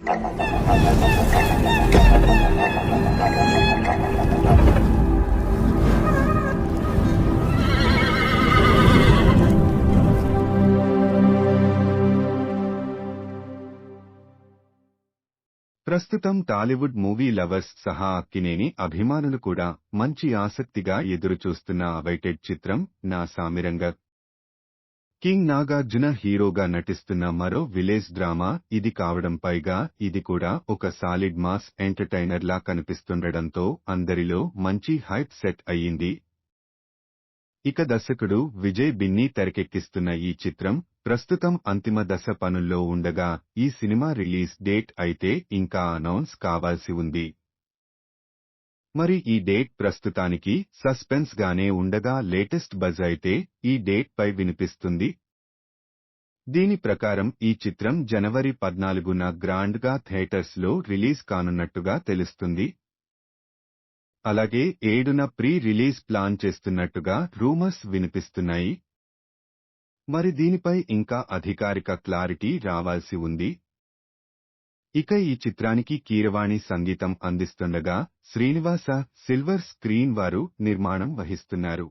ప్రస్తుతం Tollywood movie lovers సహా అక్కినేని అభిమానులు కూడా మంచి ఆసక్తిగా ఎదురుచూస్తున్న అవైటెడ్ చిత్రం నా సామిరంగ. కింగ్ నాగార్జున హీరోగా నటిస్తున్న మరో విలేజ్ డ్రామా ఇది కావడం, పైగా ఇది కూడా ఒక సాలిడ్ మాస్ ఎంటర్టైనర్ లా కనిపిస్తుండడంతో అందరిలో మంచి హైప్ సెట్ అయ్యింది. ఇక దర్శకుడు విజయ్ బిన్నీ తెరకెక్కిస్తున్న ఈ చిత్రం ప్రస్తుతం అంతిమ దశ పనుల్లో ఉండగా ఈ సినిమా రిలీజ్ డేట్ అయితే ఇంకా అనౌన్స్ కావాల్సి ఉంది. మరి ఈ డేట్ ప్రస్తుతానికి సస్పెన్స్ గానే ఉండగా లేటెస్ట్ బజ్ అయితే ఈ డేట్ పై వినిపిస్తుంది. దీని ప్రకారం ఈ చిత్రం జనవరి 14న గ్రాండ్ గా థియేటర్స్ లో రిలీజ్ కానున్నట్టుగా తెలుస్తుంది. అలాగే 7న ప్రీ రిలీజ్ ప్లాన్ చేస్తున్నట్టుగా రూమర్స్ వినిపిస్తున్నాయి. మరి దీనిపై ఇంకా అధికారిక క్లారిటీ రావాల్సి ఉంది. ఇక ఈ చిత్రానికి కీరవాణి సంగీతం అందిస్తుండగా శ్రీనివాస సిల్వర్ స్క్రీన్ వారు నిర్మాణం వహిస్తున్నారు.